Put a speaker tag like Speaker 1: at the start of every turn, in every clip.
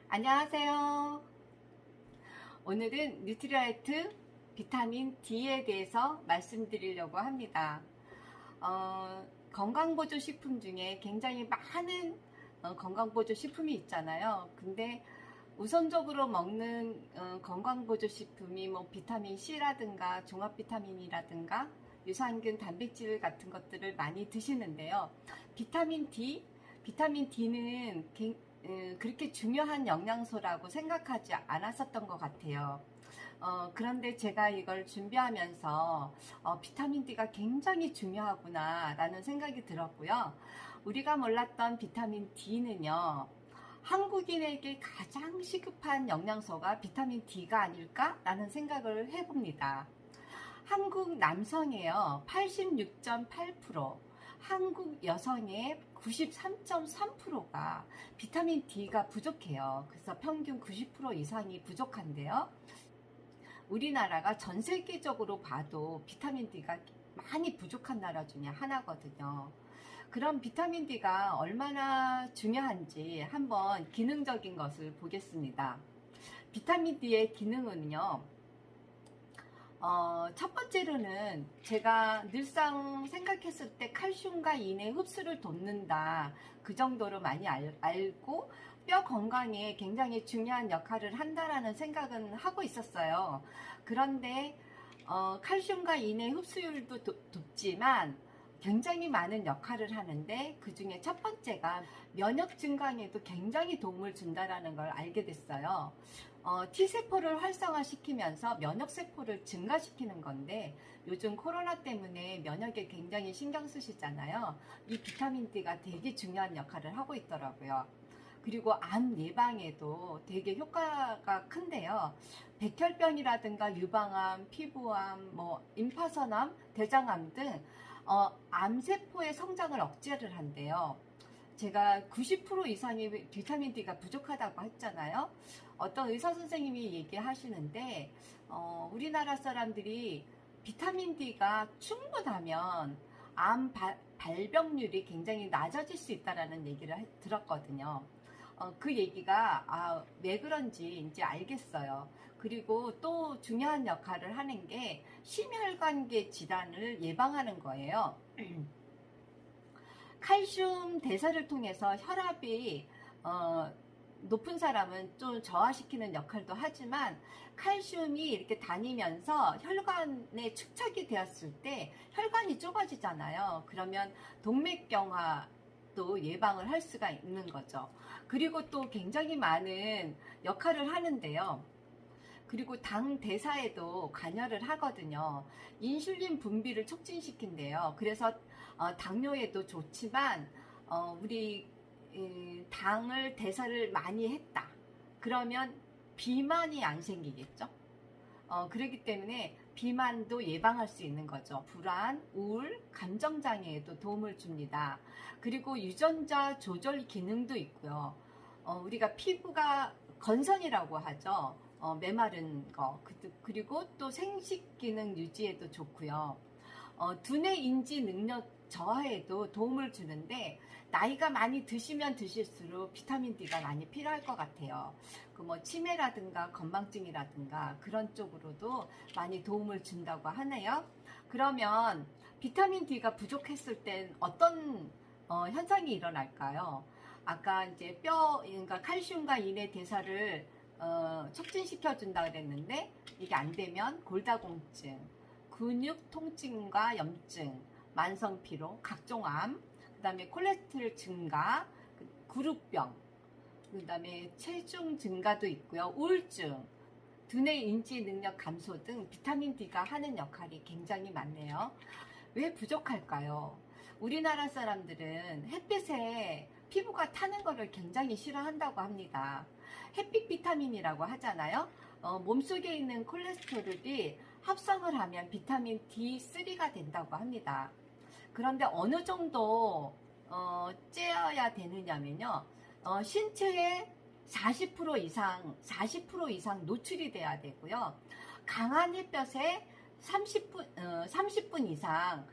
Speaker 1: 안녕하세요. 오늘은 뉴트리라이트 비타민 D에 대해서 말씀드리려고 합니다. 건강보조식품 중에 굉장히 많은 건강보조식품이 있잖아요. 근데 우선적으로 먹는 건강보조식품이 뭐 비타민 C라든가 종합비타민이라든가 유산균, 단백질 같은 것들을 많이 드시는데요. 비타민 D는 그렇게 중요한 영양소라고 생각하지 않았었던 것 같아요. 그런데 제가 이걸 준비하면서 비타민 D가 굉장히 중요하구나 라는 생각이 들었고요. 우리가 몰랐던 비타민 D는요, 한국인에게 가장 시급한 영양소가 비타민 D가 아닐까 라는 생각을 해봅니다. 한국 남성의 86.8%, 한국 여성의 93.3%가 비타민 D가 부족해요. 그래서 평균 90% 이상이 부족한데요. 우리나라가 전 세계적으로 봐도 비타민 D가 많이 부족한 나라 중에 하나거든요. 그럼 비타민 D가 얼마나 중요한지 한번 기능적인 것을 보겠습니다. 비타민 D의 기능은요, 첫 번째로는 제가 늘상 생각했을 때 칼슘과 인의 흡수를 돕는다. 그 정도로 많이 알고 뼈 건강에 굉장히 중요한 역할을 한다라는 생각은 하고 있었어요. 그런데 칼슘과 인의 흡수율도 돕지만 굉장히 많은 역할을 하는데 그 중에 첫 번째가 면역 증강에도 굉장히 도움을 준다라는 걸 알게 됐어요. T세포를 활성화시키면서 면역세포를 증가시키는 건데 요즘 코로나 때문에 면역에 굉장히 신경 쓰시잖아요. 이 비타민 D가 되게 중요한 역할을 하고 있더라고요. 그리고 암 예방에도 되게 효과가 큰데요. 백혈병이라든가 유방암, 피부암, 임파선암, 대장암 등 암세포의 성장을 억제를 한대요. 제가 90% 이상의 비타민 D가 부족하다고 했잖아요. 어떤 의사 선생님이 얘기하시는데 우리나라 사람들이 비타민 D가 충분하면 암 발병률이 굉장히 낮아질 수 있다는 얘기를 들었거든요. 그 얘기가 왜 그런지 이제 알겠어요. 그리고 또 중요한 역할을 하는 게 심혈관계 질환을 예방하는 거예요. 칼슘 대사를 통해서 혈압이 높은 사람은 좀 저하시키는 역할도 하지만 칼슘이 이렇게 다니면서 혈관에 축적이 되었을 때 혈관이 좁아지잖아요. 그러면 동맥경화 또 예방을 할 수가 있는 거죠. 그리고 또 굉장히 많은 역할을 하는데요. 그리고 당 대사에도 관여를 하거든요. 인슐린 분비를 촉진시킨대요. 그래서 당뇨에도 좋지만 우리 당을 대사를 많이 했다. 그러면 비만이 안 생기겠죠? 그렇기 때문에 비만도 예방할 수 있는 거죠. 불안, 우울, 감정장애에도 도움을 줍니다. 그리고 유전자 조절 기능도 있고요. 우리가 피부가 건선이라고 하죠. 메마른 거. 그리고 또 생식 기능 유지에도 좋고요. 두뇌 인지 능력 저하에도 도움을 주는데 나이가 많이 드시면 드실수록 비타민 D가 많이 필요할 것 같아요. 치매라든가 건망증이라든가 그런 쪽으로도 많이 도움을 준다고 하네요. 그러면 비타민 D가 부족했을 땐 어떤 현상이 일어날까요? 아까 이제 그러니까 칼슘과 인의 대사를 촉진시켜 준다 그랬는데 이게 안 되면 골다공증, 근육 통증과 염증, 만성 피로, 각종 암, 그 다음에 콜레스테롤 증가, 그룹병, 그 다음에 체중 증가도 있고요. 우울증, 두뇌 인지 능력 감소 등 비타민 D가 하는 역할이 굉장히 많네요. 왜 부족할까요? 우리나라 사람들은 햇빛에 피부가 타는 것을 굉장히 싫어한다고 합니다. 햇빛 비타민이라고 하잖아요. 몸속에 있는 콜레스테롤이 합성을 하면 비타민 D3가 된다고 합니다. 그런데 어느 정도 쬐어야 되느냐면요. 신체의 40% 이상 노출이 돼야 되고요. 강한 햇볕에 30분 이상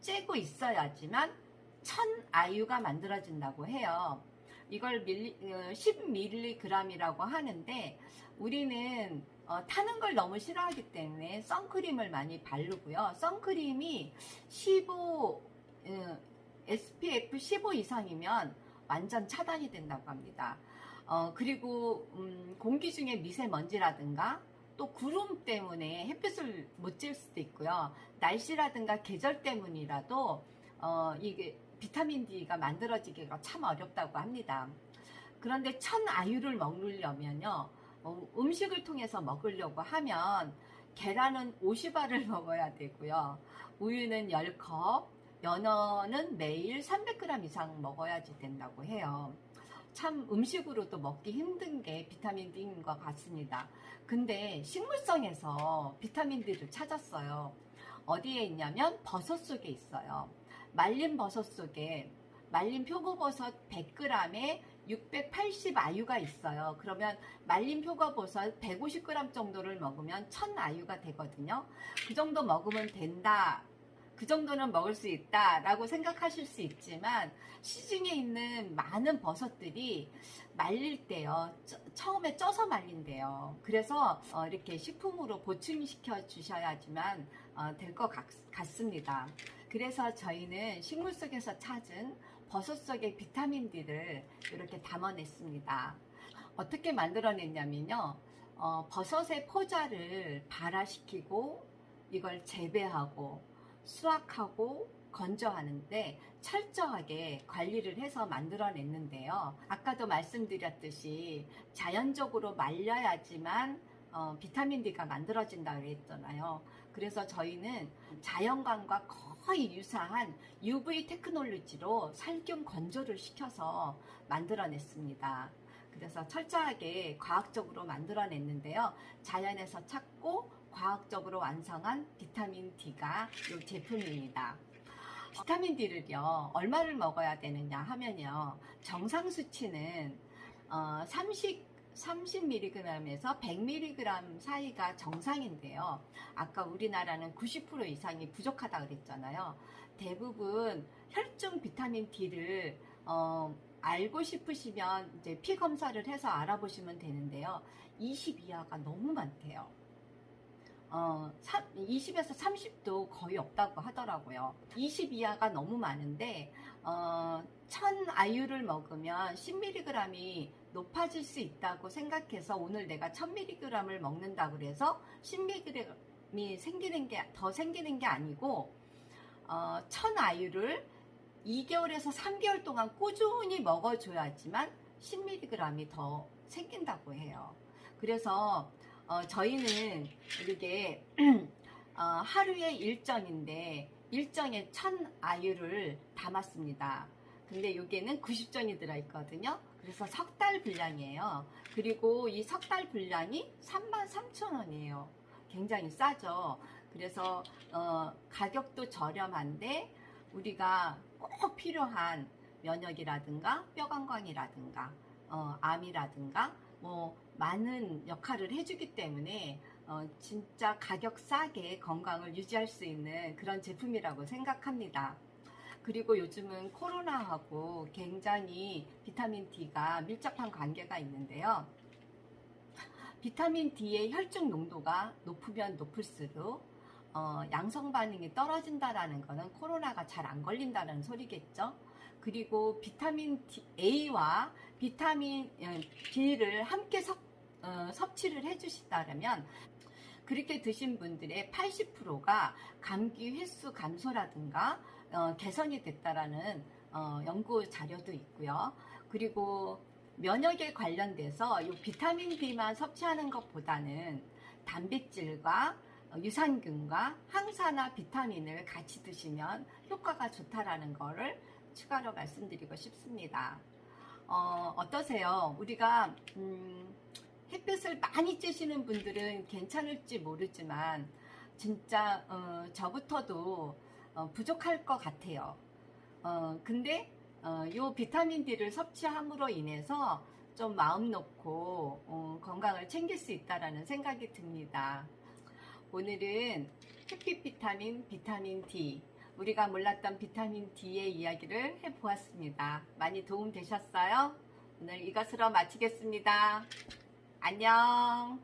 Speaker 1: 쬐고 있어야지만 천 아유가 만들어진다고 해요. 이걸 10mg이라고 하는데 우리는 타는 걸 너무 싫어하기 때문에 선크림을 많이 바르고요. 선크림이 15, SPF 15 이상이면 완전 차단이 된다고 합니다. 그리고 공기 중에 미세먼지라든가 또 구름 때문에 햇빛을 못 쬐을 수도 있고요. 날씨라든가 계절 때문이라도 이게 비타민 D가 만들어지기가 참 어렵다고 합니다. 그런데 천아유를 먹으려면요, 음식을 통해서 먹으려고 하면 계란은 50알을 먹어야 되고요. 우유는 10컵, 연어는 매일 300g 이상 먹어야지 된다고 해요. 참 음식으로도 먹기 힘든 게 비타민 D인 것 같습니다. 근데 식물성에서 비타민 D를 찾았어요. 어디에 있냐면 버섯 속에 있어요. 말린 버섯 속에 말린 표고버섯 100g에 680 아유가 있어요. 그러면 말린 표고버섯 150g 정도를 먹으면 1000 아유가 되거든요. 그 정도 먹으면 된다, 그 정도는 먹을 수 있다 라고 생각하실 수 있지만 시중에 있는 많은 버섯들이 말릴 때요, 처음에 쪄서 말린대요. 그래서 이렇게 식품으로 보충시켜 주셔야지만 될 것 같습니다. 그래서 저희는 식물 속에서 찾은 버섯 속의 비타민 D를 이렇게 담아냈습니다. 어떻게 만들어냈냐면요, 버섯의 포자를 발화시키고 이걸 재배하고 수확하고 건조하는데 철저하게 관리를 해서 만들어냈는데요. 아까도 말씀드렸듯이 자연적으로 말려야지만 비타민 D가 만들어진다고 했잖아요. 그래서 저희는 자연광과 거의 유사한 UV 테크놀로지로 살균 건조를 시켜서 만들어냈습니다. 그래서 철저하게 과학적으로 만들어냈는데요. 자연에서 찾고 과학적으로 완성한 비타민 D가 이 제품입니다. 비타민 D를요, 얼마를 먹어야 되느냐 하면요, 정상 수치는 30mg에서 100mg 사이가 정상인데요. 아까 우리나라는 90% 이상이 부족하다 그랬잖아요. 대부분 혈중 비타민 D를 알고 싶으시면 이제 피 검사를 해서 알아보시면 되는데요. 20 이하가 너무 많대요. 20에서 30도 거의 없다고 하더라고요. 20 이하가 너무 많은데 1000 아유를 먹으면 10mg이 높아질 수 있다고 생각해서 오늘 내가 1000mg을 먹는다고 그래서 10mg이 더 생기는 게 아니고 1000 아유를 2개월에서 3개월 동안 꾸준히 먹어줘야지만 10mg이 더 생긴다고 해요. 그래서 저희는 이게 하루의 일정인데 일정에 1000 아유를 담았습니다. 근데 여기에는 90전이 들어있거든요. 그래서 석 달 분량이에요. 그리고 이 석 달 분량이 33,000원이에요. 굉장히 싸죠. 그래서 가격도 저렴한데 우리가 꼭 필요한 면역이라든가 뼈 건강이라든가 암이라든가 뭐 많은 역할을 해주기 때문에 진짜 가격 싸게 건강을 유지할 수 있는 그런 제품이라고 생각합니다. 그리고 요즘은 코로나하고 굉장히 비타민 D가 밀접한 관계가 있는데요. 비타민 D의 혈중 농도가 높으면 높을수록 양성 반응이 떨어진다라는 것은 코로나가 잘 안 걸린다는 소리겠죠. 그리고 비타민 A와 비타민 D를 함께 섭취를 해주시다면 그렇게 드신 분들의 80%가 감기 횟수 감소라든가 개선이 됐다라는 연구 자료도 있고요. 그리고 면역에 관련돼서 이 비타민 D만 섭취하는 것보다는 단백질과 유산균과 항산화 비타민을 같이 드시면 효과가 좋다라는 거를 추가로 말씀드리고 싶습니다. 어떠세요? 우리가 햇빛을 많이 쬐시는 분들은 괜찮을지 모르지만 진짜 저부터도 부족할 것 같아요. 근데 요 비타민 D를 섭취함으로 인해서 좀 마음 놓고 건강을 챙길 수 있다라는 생각이 듭니다. 오늘은 햇빛 비타민, 비타민 D, 우리가 몰랐던 비타민 D의 이야기를 해보았습니다. 많이 도움 되셨어요? 오늘 이것으로 마치겠습니다. 안녕.